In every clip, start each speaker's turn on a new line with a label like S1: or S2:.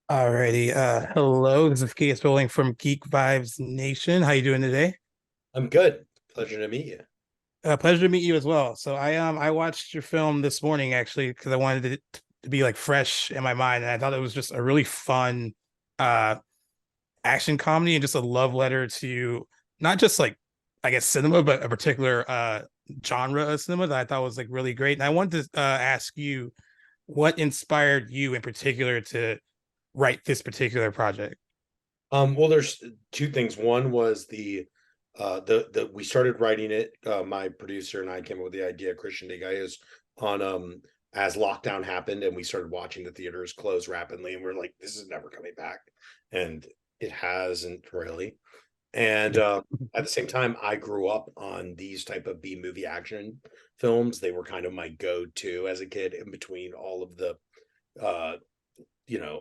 S1: Alrighty. Hello, this is Case Bowling from Geek Vibes Nation. How you doing today?
S2: I'm good. Pleasure to meet you.
S1: Pleasure to meet you as well. So I watched your film this morning actually because I wanted it to be like fresh in my mind, and I thought it was just a really fun uh action comedy and just a love letter to not just like I guess cinema, but a particular genre of cinema that I thought was like really great. And I wanted to ask you what inspired you in particular to write this particular project.
S2: Well, there's two things. One was the we started writing it. My producer and I came up with the idea, Christian DeGaius, on as lockdown happened and we started watching the theaters close rapidly, and we're like, this is never coming back. And it hasn't really. And at the same time, I grew up on these type of B movie action films. They were kind of my go-to as a kid in between all of the uh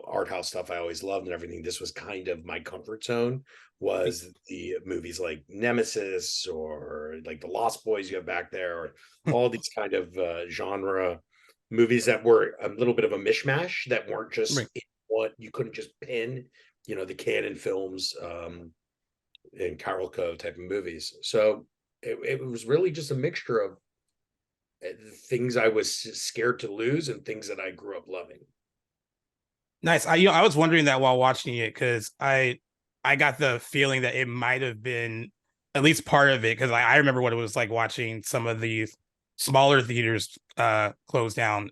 S2: art house stuff I always loved and everything. This was kind of my comfort zone, was the movies like Nemesis or like the Lost Boys you have back there, or all these kind of genre movies that were a little bit of a mishmash, that weren't
S1: Right.
S2: just what you couldn't just pin, the canon films, and Carol Cove type of movies. So it was really just a mixture of things I was scared to lose and things that I grew up loving.
S1: Nice. I was wondering that while watching it because I got the feeling that it might have been at least part of it because I remember what it was like watching some of these smaller theaters close down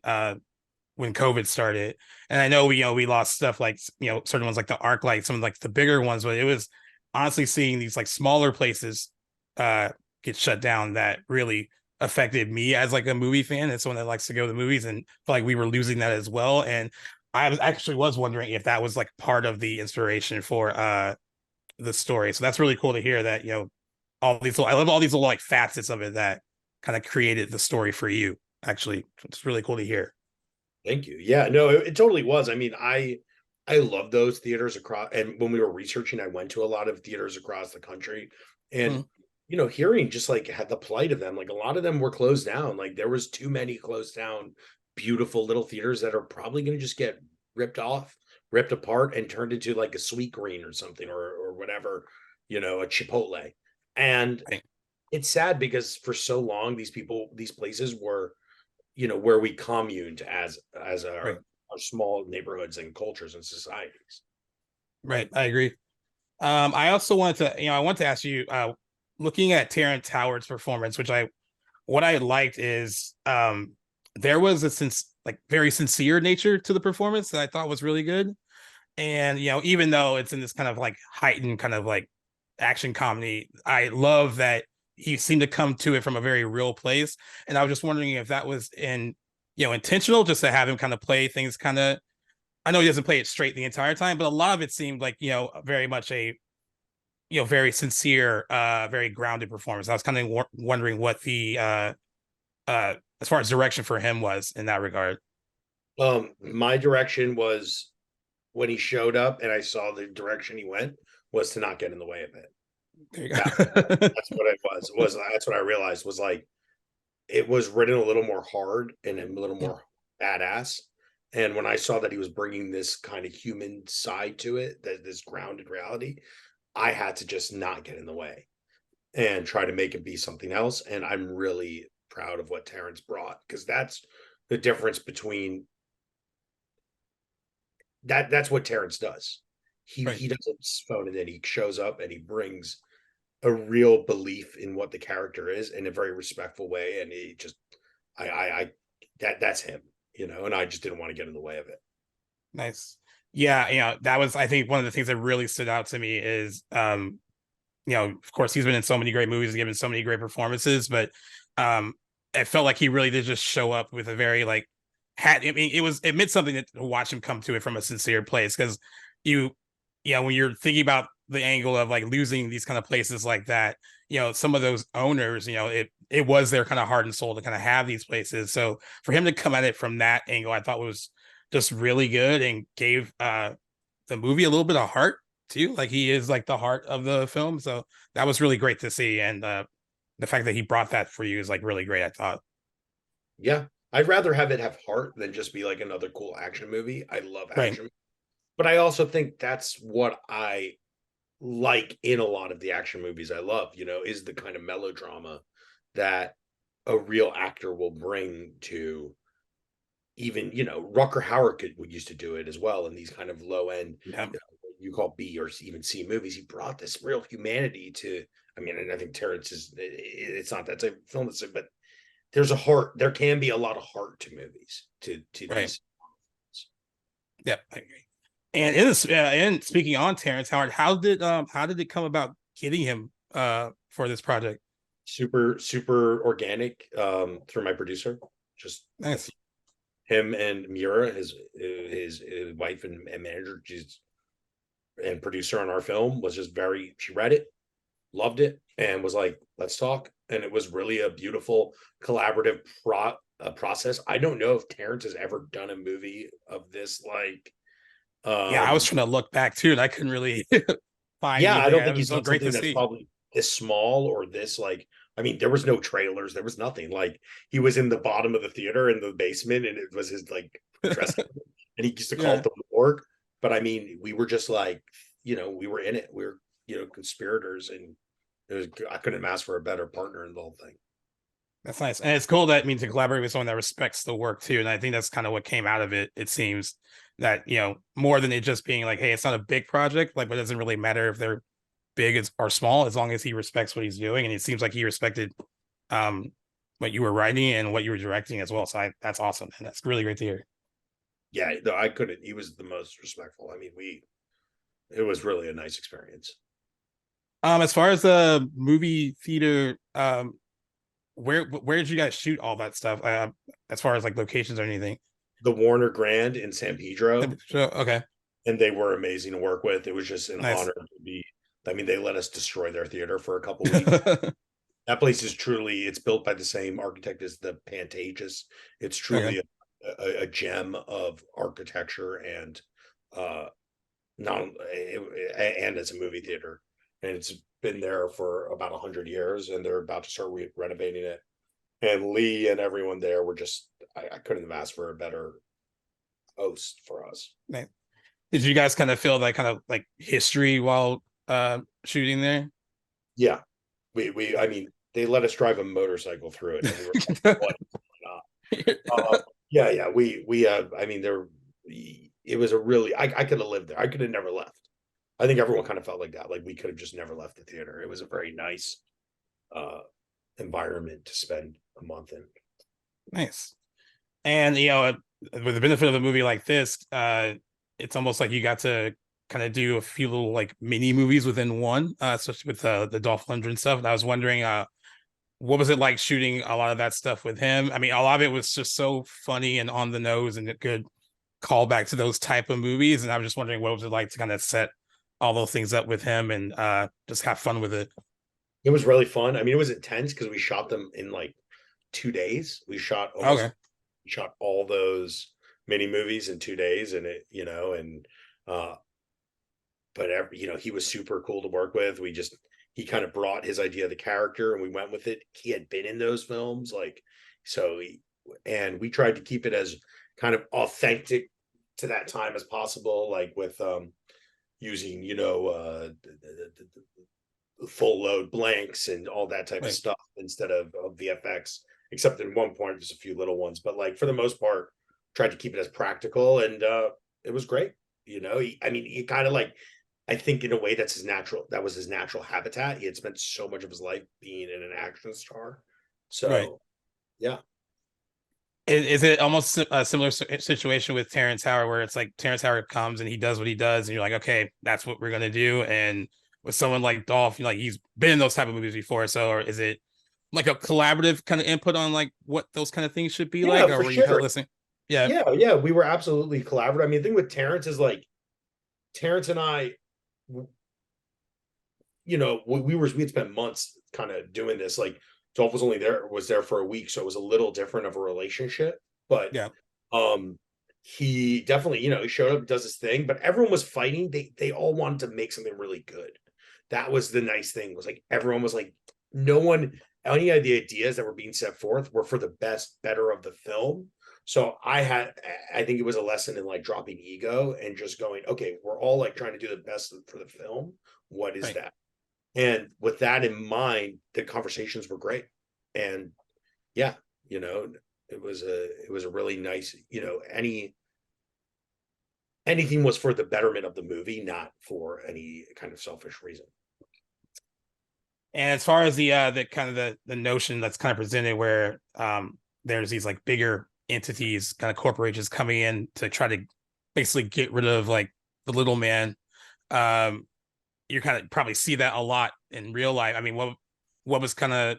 S1: when COVID started. And I know we lost stuff like certain ones like the Arc Light, some of like the bigger ones, but it was honestly seeing these like smaller places uh get shut down that really affected me as like a movie fan and someone that likes to go to the movies, and felt like we were losing that as well. And I was wondering if that was like part of the inspiration for the story. So that's really cool to hear that, all these I love all these little like facets of it that kind of created the story for you. Actually, it's really cool to hear.
S2: Thank you. Yeah, no, it totally was. I mean, I love those theaters across, and when we were researching, I went to a lot of theaters across the country, and
S1: Mm.
S2: hearing just like had the plight of them, like a lot of them were closed down. Like there was too many closed down, beautiful little theaters that are probably going to just get ripped off, ripped apart, and turned into like a Sweet Green or something, or whatever, a Chipotle. And
S1: Right.
S2: it's sad because for so long these places were, where we communed as
S1: Right.
S2: our small neighborhoods and cultures and societies.
S1: Right. I agree. I also wanted to, I want to ask you, looking at Terrence Howard's performance, what I liked is there was a like very sincere nature to the performance that I thought was really good. And even though it's in this kind of like heightened kind of like action comedy, I love that he seemed to come to it from a very real place. And I was just wondering if that was intentional, just to have him kind of play things kind of. I know he doesn't play it straight the entire time, but a lot of it seemed like very much a very sincere, very grounded performance. I was kind of wondering what the as far as direction for him was in that regard.
S2: My direction was, when he showed up and I saw the direction he went, was to not get in the way of it.
S1: There you
S2: That
S1: go.
S2: that's what it was that's what I realized, was like it was written a little more hard and a little more badass. And when I saw that he was bringing this kind of human side to it, that this grounded reality, I had to just not get in the way and try to make it be something else. And I'm really proud of what Terrence brought, because that's the difference between that's what Terrence does. He
S1: Right.
S2: he doesn't phone it in. He shows up and he brings a real belief in what the character is in a very respectful way. And he just I that's him, and I just didn't want to get in the way of it.
S1: Nice. Yeah, that was I think one of the things that really stood out to me is of course he's been in so many great movies, given so many great performances, but um it felt like he really did just show up with a very like I mean it meant something to watch him come to it from a sincere place because you when you're thinking about the angle of like losing these kind of places like that, some of those owners, it was their kind of heart and soul to kind of have these places. So for him to come at it from that angle, I thought was just really good and gave the movie a little bit of heart too. Like he is like the heart of the film. So that was really great to see. And the fact that he brought that for you is like really great, I thought.
S2: Yeah. I'd rather have it have heart than just be like another cool action movie. I love
S1: Right.
S2: action, but I also think that's what I like in a lot of the action movies I love, is the kind of melodrama that a real actor will bring to, even, Rucker Howard would used to do it as well in these kind of low end,
S1: Yeah.
S2: you call B or even C movies. He brought this real humanity to, I mean, and I think Terrence it's not that type of film, but there's a heart. There can be a lot of heart to movies, to
S1: Right.
S2: these.
S1: Yeah, I agree. And it is and speaking on Terrence Howard, how did it come about getting him for this project?
S2: Super, super organic, through my producer. Just
S1: Nice.
S2: him and Mira, his wife and manager, she's and producer on our film, was just she read it, loved it, and was like, let's talk. And it was really a beautiful collaborative process. I don't know if Terrence has ever done a movie of this, like,
S1: Yeah, I was
S2: um
S1: trying to look back too, and I couldn't really find
S2: yeah, I
S1: anything.
S2: don't
S1: It
S2: think
S1: was
S2: he's
S1: so
S2: done
S1: great
S2: something
S1: to
S2: that's
S1: see.
S2: probably this small or this, like, I mean, there was no trailers, there was nothing. Like, he was in the bottom of the theater in the basement, and it was his like dressing room, and he used to call
S1: Yeah,
S2: it the morgue. But I mean, we were just like, we were in it. We were, conspirators, and I couldn't have asked for a better partner in the whole thing.
S1: that's nice, and it's cool that means to collaborate with someone that respects the work too. And I think that's kind of what came out of it. It seems that more than it just being like, hey, it's not a big project, like, but it doesn't really matter if they're big or small as long as he respects what he's doing. And it seems like he respected um what you were writing and what you were directing as well. So that's awesome, and that's really great to hear.
S2: Yeah, no, I couldn't. He was the most respectful. I mean, it was really a nice experience.
S1: As far as the movie theater, where did you guys shoot all that stuff? As far as like locations or anything?
S2: The Warner Grand in San Pedro,
S1: Okay,
S2: and they were amazing to work with. It was just an
S1: nice.
S2: honor to be. I mean, they let us destroy their theater for a couple weeks. That place is truly, it's built by the same architect as the Pantages. It's
S1: Okay,
S2: truly a gem of architecture, and uh not and as a movie theater. And it's been there for about 100 years, and they're about to start renovating it. And Lee and everyone there were just, I couldn't have asked for a better host for us.
S1: nice. Did you guys kind of feel that kind of like history while shooting there?
S2: Yeah, I mean, they let us drive a motorcycle through it, and we were like, what? Yeah, yeah. I mean, it was a really, I could have lived there. I could have never left. I think everyone kind of felt like that. Like, we could have just never left the theater. It was a very nice uh environment to spend a month in.
S1: Nice. And with the benefit of a movie like this, it's almost like you got to kind of do a few little like mini movies within one, especially with the Dolph Lundgren stuff. And I was wondering, what was it like shooting a lot of that stuff with him? I mean, a lot of it was just so funny and on the nose and a good callback to those type of movies. And I was just wondering, what was it like to kind of set all those things up with him and just have fun with it?
S2: It was really fun. I mean, it was intense because we shot them in like 2 days.
S1: Okay,
S2: We shot all those mini movies in 2 days, and and uh but he was super cool to work with. He kind of brought his idea of the character, and we went with it. He had been in those films, like, so and we tried to keep it as kind of authentic to that time as possible, like with using, the full load blanks and all that type of
S1: right.
S2: stuff instead of VFX, except in one point there's a few little ones, but like for the most part tried to keep it as practical, and it was great. I mean, he kind of like, I think in a way that was his natural habitat. He had spent so much of his life being in an action star.
S1: Right.
S2: So yeah.
S1: Is it almost a similar situation with Terrence Howard, where it's like Terrence Howard comes and he does what he does, and you're like, okay, that's what we're gonna do. And with someone like Dolph, like he's been in those type of movies before, so or is it like a collaborative kind of input on like what those kind of things should be
S2: Yeah,
S1: like, or
S2: for
S1: were you kind of
S2: sure.
S1: listening? Yeah,
S2: Yeah, yeah, we were absolutely collaborative. I mean, the thing with Terrence is like, Terrence and I, we had spent months kind of doing this. Like, Dolph was there for a week, so it was a little different of a relationship. But
S1: yeah,
S2: um, he definitely, he showed up, does his thing. But everyone was fighting. They all wanted to make something really good. That was the nice thing. Was like everyone was like, no one any of the ideas that were being set forth were for the better of the film. So I think it was a lesson in like dropping ego and just going, okay, we're all like trying to do the best for the film. What is
S1: Right.
S2: that? And with that in mind, the conversations were great. And yeah, you know, it was a really nice, you know, anything was for the betterment of the movie, not for any kind of selfish reason.
S1: And as far as the kind of the notion that's kind of presented where there's these like bigger entities, kind of corporations coming in to try to basically get rid of like the little man. You kind of probably see that a lot in real life. I mean, what was kind of,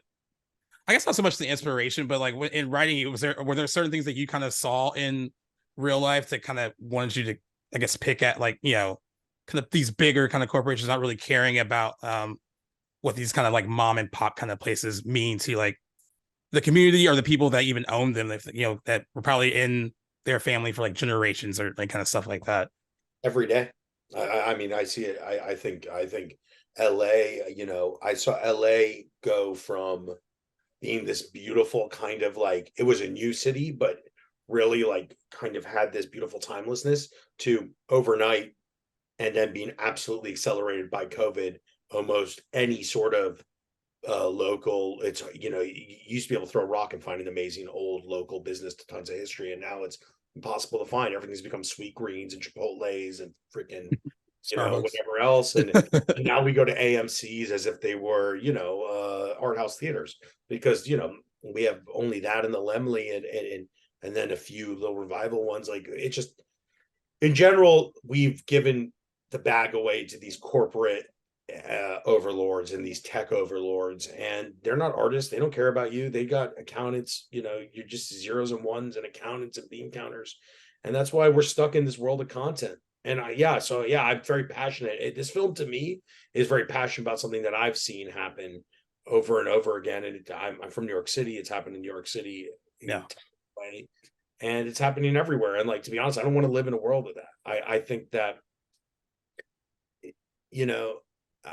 S1: I guess not so much the inspiration, but like in writing, were there certain things that you kind of saw in real life that kind of wanted you to, I guess, pick at, like, you know, kind of these bigger kind of corporations not really caring about what these kind of like mom and pop kind of places mean to like the community or the people that even own them, if you know, that were probably in their family for like generations or like kind of stuff like that.
S2: Every day. I mean, I see it. I think LA, you know, I saw LA go from being this beautiful kind of like it was a new city, but really like kind of had this beautiful timelessness to overnight and then being absolutely accelerated by COVID. Almost any sort of local, it's, you know, you used to be able to throw a rock and find an amazing old local business to tons of history, and now it's impossible to find. Everything's become sweet greens and Chipotle's and freaking, you know,
S1: Starbucks.
S2: whatever else. And now we go to AMC's as if they were, you know, art house theaters, because, you know, we have only that in the Lemley and then a few little revival ones. Like it just, in general, we've given the bag away to these corporate overlords and these tech overlords, and they're not artists. They don't care about you. They got accountants. You know, you're just zeros and ones and accountants and bean counters, and that's why we're stuck in this world of content. And I'm very passionate. This film to me is very passionate about something that I've seen happen over and over again. And I'm from New York City. It's happened in New York City,
S1: Yeah.
S2: and it's happening everywhere. And like, to be honest, I don't want to live in a world of that. I think that, you know,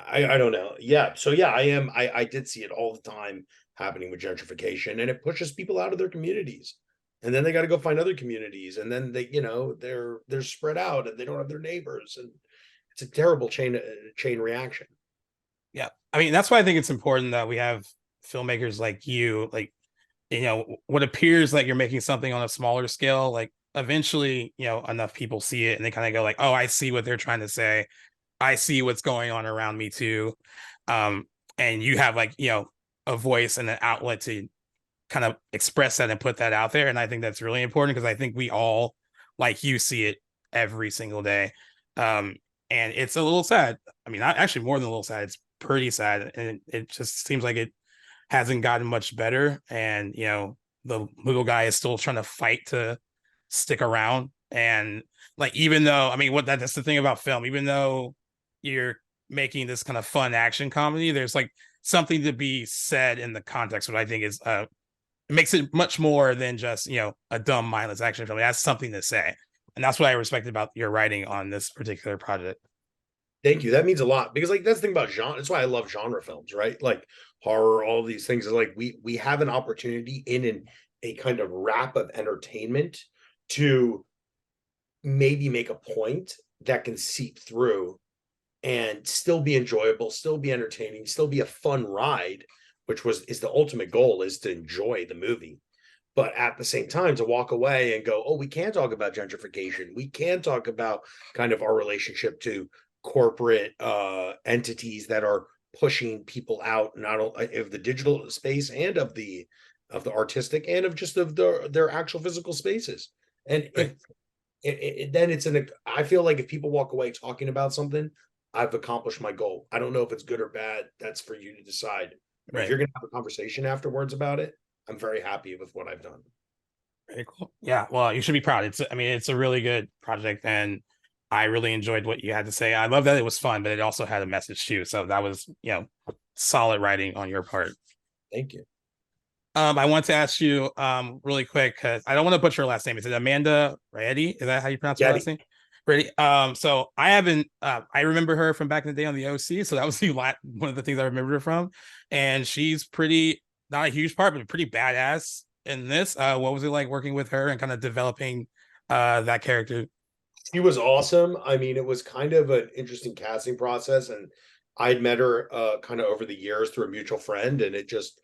S2: I don't know. Yeah. So yeah, I did see it all the time happening with gentrification, and it pushes people out of their communities. And then they got to go find other communities, and then they, you know, they're spread out and they don't have their neighbors, and it's a terrible chain reaction.
S1: Yeah. I mean, that's why I think it's important that we have filmmakers like you, like, you know, what appears like you're making something on a smaller scale, like eventually, you know, enough people see it and they kind of go like, oh, I see what they're trying to say. I see what's going on around me too. Um, and you have like, you know, a voice and an outlet to kind of express that and put that out there. And I think that's really important because I think we all, like you, see it every single day. Um, and it's a little sad. I mean, not actually more than a little sad. It's pretty sad. And it just seems like it hasn't gotten much better. And, you know, the little guy is still trying to fight to stick around. And like, even though, I mean, that's the thing about film, even though you're making this kind of fun action comedy, there's like something to be said in the context, what I think is it makes it much more than just, you know, a dumb mindless action film. It has something to say, and that's what I respect about your writing on this particular project.
S2: Thank you. That means a lot, because like that's the thing about genre. That's why I love genre films, right? Like horror, all these things is like we have an opportunity in a kind of wrap of entertainment to maybe make a point that can seep through and still be enjoyable, still be entertaining, still be a fun ride, which is the ultimate goal, is to enjoy the movie. But at the same time, to walk away and go, oh, we can talk about gentrification. We can talk about kind of our relationship to corporate entities that are pushing people out, not only of the digital space and of the artistic and of just of their actual physical spaces. And
S1: Right.
S2: then it's I feel like if people walk away talking about something, I've accomplished my goal. I don't know if it's good or bad. That's for you to decide. But if
S1: Right.
S2: you're going to have a conversation afterwards about it, I'm very happy with what I've done.
S1: Very cool. Yeah. Well, you should be proud. I mean, it's a really good project, and I really enjoyed what you had to say. I love that it was fun, but it also had a message too. So that was, you know, solid writing on your part.
S2: Thank you.
S1: I want to ask you really quick because I don't want to butcher her last name. Is it Amanda Reddy? Is that how you pronounce her last
S2: Getty.
S1: name? Reddy. So I haven't I remember her from back in the day on the OC. So that was one of the things I remembered her from. And she's pretty not a huge part, but pretty badass in this. What was it like working with her and kind of developing that character?
S2: She was awesome. I mean, it was kind of an interesting casting process, and I'd met her kind of over the years through a mutual friend, and it just,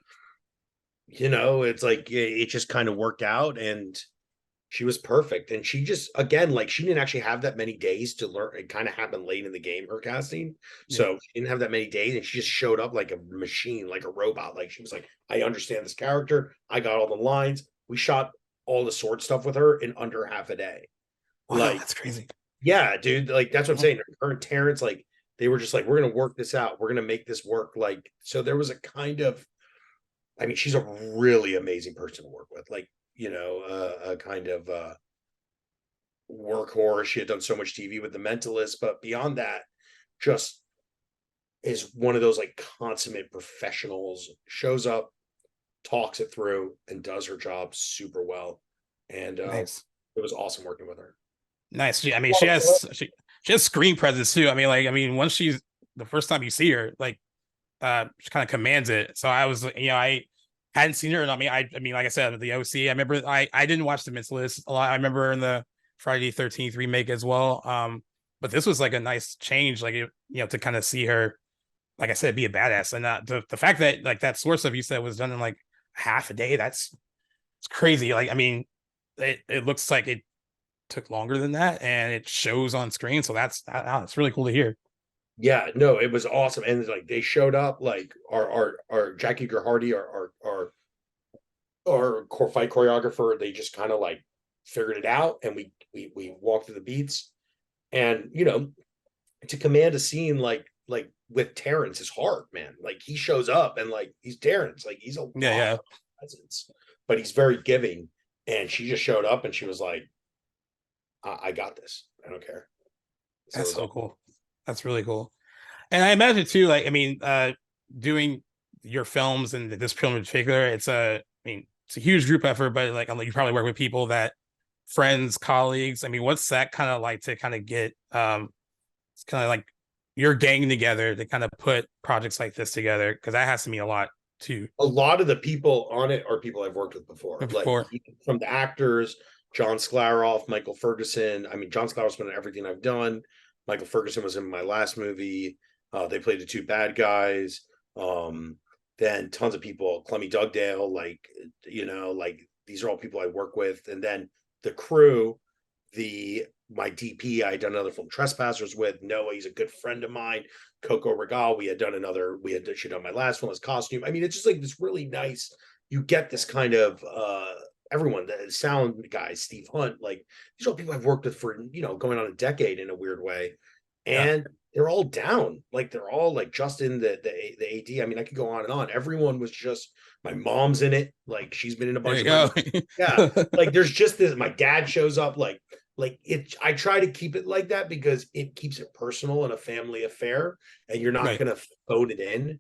S2: it's like it just kind of worked out, and she was perfect. And she just, again, like she didn't actually have that many days to learn. It kind of happened late in the game, her casting.
S1: Yeah.
S2: So she didn't have that many days, and she just showed up like a machine, like a robot. Like she was like, I understand this character. I got all the lines. We shot all the sword stuff with her in under half a day.
S1: Wow,
S2: Like,
S1: that's crazy.
S2: yeah, dude. Like that's what I'm saying. Her and Terrence, like, they were just like, we're gonna work this out. We're gonna make this work. Like, so there was a kind of, I mean, she's a really amazing person to work with. Like, a kind of workhorse. She had done so much TV with The Mentalist, but beyond that, just is one of those like consummate professionals. Shows up, talks it through, and does her job super well. And
S1: Nice.
S2: it was awesome working with her.
S1: Nice. I mean, she has screen presence too. Once she's the first time you see her, like she kind of commands it. So I was, I hadn't seen her. And I mean, like I said, the OC. I remember I didn't watch The Mentalist a lot. I remember in the Friday 13th remake as well. But this was like a nice change, like to kind of see her, like I said, be a badass. And the fact that like that source of you said was done in like half a day, it's crazy. Like, I mean, it looks like it took longer than that, and it shows on screen. So that's really cool to hear.
S2: Yeah, no, it was awesome. And like they showed up, like our Jackie Gerhardy, our core fight choreographer, they just kind of like figured it out, and we walked through the beats. And to command a scene like with Terrence is hard, man. Like he shows up and like he's Terrence, like he's a lot
S1: Yeah.
S2: of presence, but he's very giving. And she just showed up and she was like, I got this. I don't care. So
S1: That's so cool. That's really cool. And I imagine too, like, I mean, doing your films and this film in particular, it's a huge group effort, but like, you probably work with people that friends, colleagues. I mean, what's that kind of like to kind of get, it's kind of like your gang together to kind of put projects like this together? Cause that has to mean a lot too.
S2: a lot of the people on it are people I've worked with before, like
S1: Before.
S2: from the actors, John Sklaroff, Michael Ferguson. I mean, John Sklaroff's been in everything I've done. Michael Ferguson was in my last movie. They played the two bad guys. Then tons of people, Clemmy Dugdale, like, like these are all people I work with. And then the crew, my DP, I had done another film, Trespassers, with Noah. He's a good friend of mine. Coco Regal, we had done my last film as costume. I mean, it's just like this really nice, you get this kind of everyone, the sound guys, Steve Hunt, like these are all people I've worked with for going on a decade in a weird way. And they're all down, like they're all like Justin, the AD. I mean, I could go on and on. Everyone was just, my mom's in it, like she's been in a bunch
S1: There
S2: of
S1: you go.
S2: yeah, like there's just this, my dad shows up, like it, I try to keep it like that because it keeps it personal and a family affair, and you're not
S1: Right.
S2: gonna phone it in.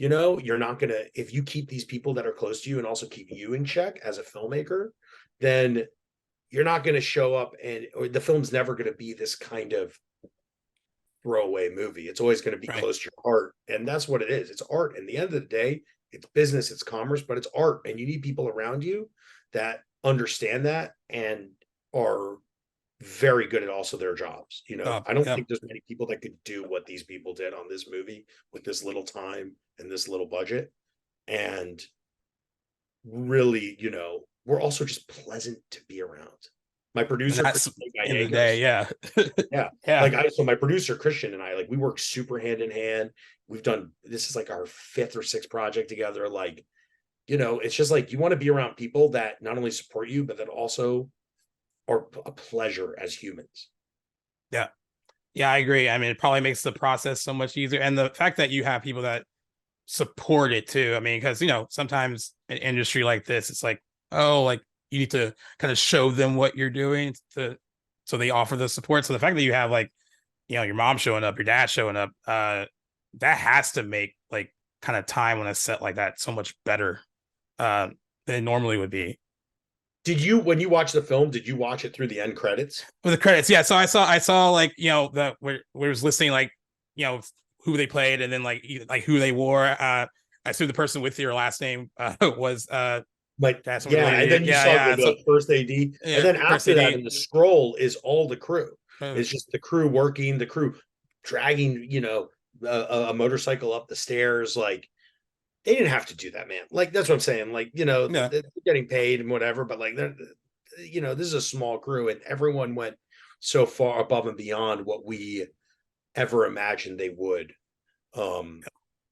S2: You're not gonna, if you keep these people that are close to you and also keep you in check as a filmmaker, then you're not gonna show up or the film's never gonna be this kind of throwaway movie. It's always going to be close to your heart. And that's what it is. It's art. And the end of the day, it's business, it's commerce, but it's art. And you need people around you that understand that and are very good at also their jobs. I don't think there's many people that could do what these people did on this movie with this little time and this little budget. And really, we're also just pleasant to be around. My producer,
S1: In the day, yeah.
S2: yeah. So my producer Christian and I, like, we work super hand in hand. We've done, this is like our 5th or 6th project together. Like, it's just like you want to be around people that not only support you, but that also are a pleasure as humans.
S1: Yeah. Yeah, I agree. I mean, it probably makes the process so much easier. And the fact that you have people that support it too. I mean, because sometimes an industry like this, it's like, oh, like you need to kind of show them what you're doing so they offer the support. So the fact that you have like, your mom showing up, your dad showing up, that has to make like kind of time on a set like that so much better than it normally would be.
S2: When you watch the film, did you watch it through the end credits?
S1: With the credits, yeah. So I saw like, where it was listing like, who they played and then like who they wore. I I assume the person with your last name was
S2: But
S1: that's
S2: yeah, and
S1: related.
S2: then you
S1: Yeah,
S2: saw
S1: yeah. So
S2: the first AD, and
S1: yeah,
S2: then
S1: first
S2: after that,
S1: AD.
S2: in the scroll is all the crew.
S1: Uh,
S2: It's just the crew working, the crew dragging, a motorcycle up the stairs. Like they didn't have to do that, man. Like that's what I'm saying. Like
S1: yeah,
S2: they're getting paid and whatever, but like this is a small crew, and everyone went so far above and beyond what we ever imagined they would. Um,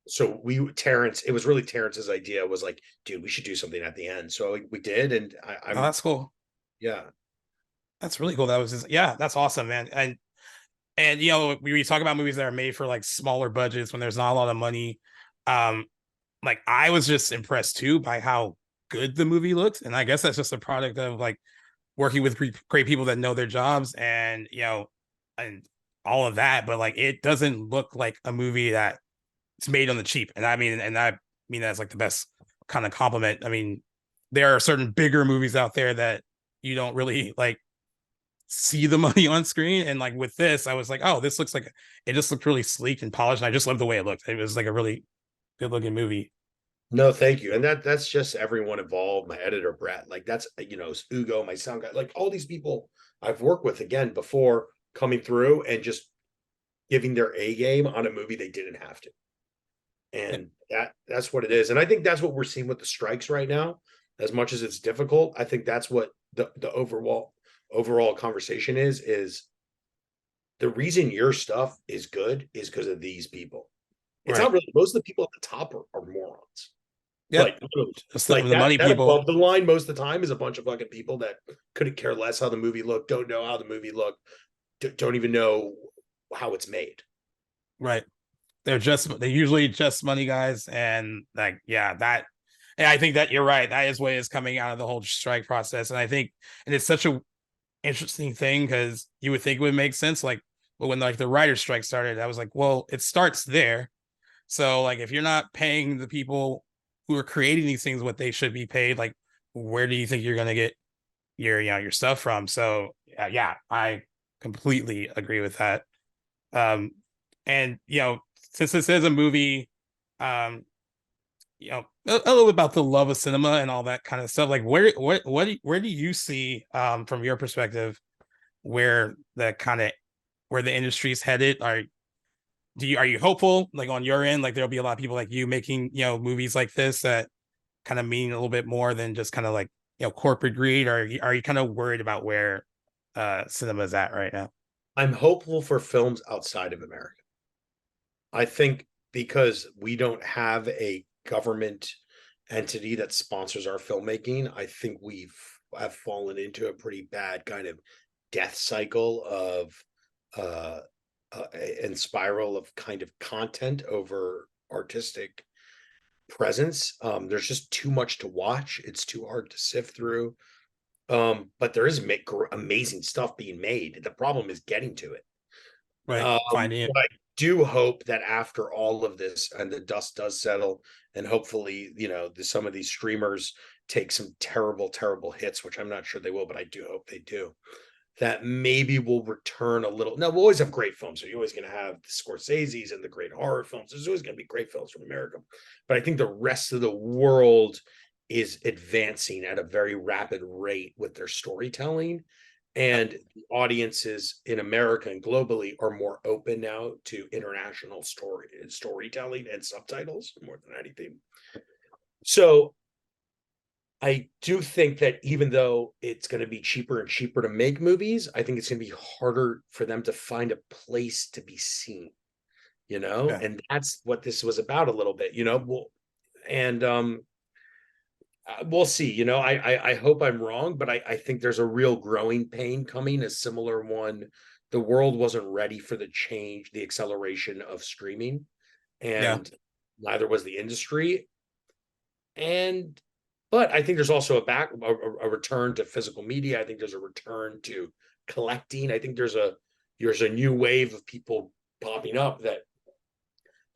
S2: so Terrence, it was really Terrence's idea was like, dude, we should do something at the end. So we did, and
S1: oh, that's cool.
S2: yeah.
S1: That's really cool. That was just, yeah, that's awesome, man. And we talk about movies that are made for like smaller budgets when there's not a lot of money. Um, like I was just impressed too by how good the movie looked, and I guess that's just a product of like working with great people that know their jobs and and all of that. But like it doesn't look like a movie that it's made on the cheap, and I mean that's like the best kind of compliment. I mean, there are certain bigger movies out there that you don't really like see the money on screen, and like with this I was like, oh, this looks like it just looked really sleek and polished, and I just love the way it looked. It was like a really good looking movie.
S2: No, thank you. And that's just everyone involved, my editor Brett. Like that's Ugo, my sound guy, like all these people I've worked with again before coming through and just giving their A game on a movie they didn't have to.
S1: Yeah,
S2: And that's what it is. And I think that's what we're seeing with the strikes right now. As much as it's difficult, I think that's what the overall conversation is the reason your stuff is good is because of these people. It's
S1: right.
S2: not really most of the people at the top are morons.
S1: Yep.
S2: Like,
S1: Just
S2: like
S1: the money
S2: that
S1: people.
S2: above the line most of the time is a bunch of fucking people that couldn't care less how the movie looked, don't know how the movie looked, don't even know how it's made.
S1: Right. They're usually just money guys, and like yeah, that and I think that you're right. That is what is coming out of the whole strike process. And I think and it's such a interesting thing because you would think it would make sense. Like, but when like the writer's strike started, I was like, well, it starts there. So like if you're not paying the people who are creating these things what they should be paid, like where do you think you're gonna get your stuff from? So yeah, I completely agree with that. Um, and since this is a movie, um, a little bit about the love of cinema and all that kind of stuff. Like where do you see from your perspective where where the industry's headed? Are you hopeful like on your end, like there'll be a lot of people like you making movies like this that kind of mean a little bit more than just kind of like corporate greed, or are you kind of worried about where cinema's at right now?
S2: I'm hopeful for films outside of America. I think because we don't have a government entity that sponsors our filmmaking, I think have fallen into a pretty bad kind of death cycle of uh, and spiral of kind of content over artistic presence. There's just too much to watch. It's too hard to sift through. But there is amazing stuff being made. The problem is getting to it.
S1: Right, finding it.
S2: But I do hope that after all of this and the dust does settle, and hopefully, some of these streamers take some terrible, terrible hits, which I'm not sure they will, but I do hope they do. That maybe we'll return a little. Now we'll always have great films. So you're always going to have the Scorsese's and the great horror films. There's always going to be great films from America, but I think the rest of the world is advancing at a very rapid rate with their storytelling, and the audiences in America and globally are more open now to international storytelling and subtitles more than anything. So I do think that even though it's going to be cheaper and cheaper to make movies, I think it's going to be harder for them to find a place to be seen,
S1: Yeah,
S2: and that's what this was about a little bit, well, and we'll see. I hope I'm wrong, but I think there's a real growing pain coming, a similar one. The world wasn't ready for the change, the acceleration of streaming,
S1: yeah,
S2: and neither was the industry. And but I think there's also a return to physical media. I think there's a return to collecting. I think there's a new wave of people popping up that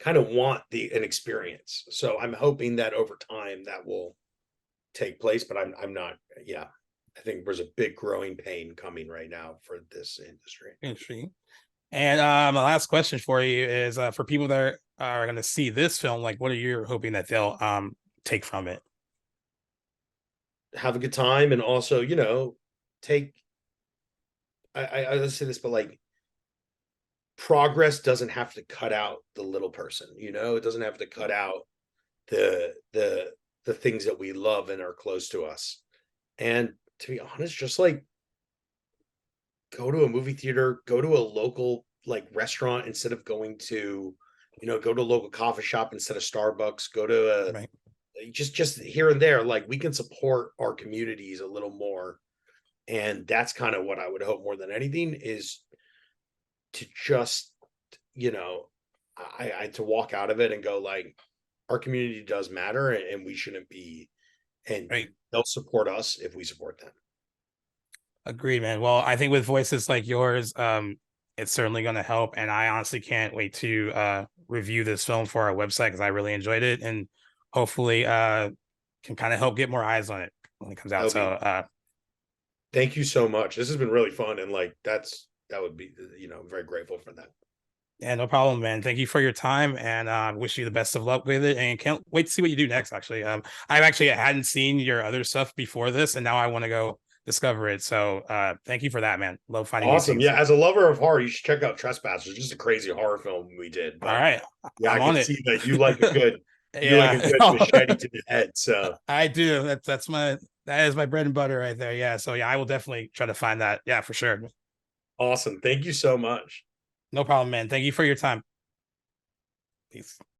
S2: kind of want an experience. So I'm hoping that over time that will take place, but I'm not. Yeah, I think there's a big growing pain coming right now for this industry.
S1: interesting. And my last question for you is for people that are going to see this film, like what are you hoping that they'll take from it?
S2: Have a good time, and also, take I say this, but like progress doesn't have to cut out the little person, it doesn't have to cut out the things that we love and are close to us. And to be honest, just like go to a movie theater, go to a local like restaurant instead of going to, go to a local coffee shop instead of Starbucks, go to a
S1: Right.
S2: just here and there. Like we can support our communities a little more. And that's kind of what I would hope more than anything is to just, you know, I to walk out of it and go like, our community does matter, and we shouldn't be, and
S1: Right.
S2: they'll support us if we support them.
S1: Agreed, man. Well, I think with voices like yours, it's certainly going to help. And I honestly can't wait to review this film for our website because I really enjoyed it and hopefully can kind of help get more eyes on it when it comes out.
S2: That'll
S1: So
S2: be, thank you so much. This has been really fun. And like, that would be, I'm very grateful for that.
S1: yeah, no problem, man. Thank you for your time and wish you the best of luck with it. And can't wait to see what you do next, actually. I hadn't seen your other stuff before this, and now I want to go discover it. So thank you for that, man. Love finding new
S2: Awesome.
S1: things.
S2: Yeah. As a lover of horror, you should check out Trespassers. Just a crazy horror film we did,
S1: All
S2: but
S1: right.
S2: yeah, I
S1: I'm
S2: can
S1: on it.
S2: see that you like a
S1: Yeah.
S2: good machete to the head. So
S1: I do. That is my bread and butter right there. Yeah. So yeah, I will definitely try to find that. Yeah, for sure.
S2: awesome. Thank you so much.
S1: No problem, man. Thank you for your time. Peace.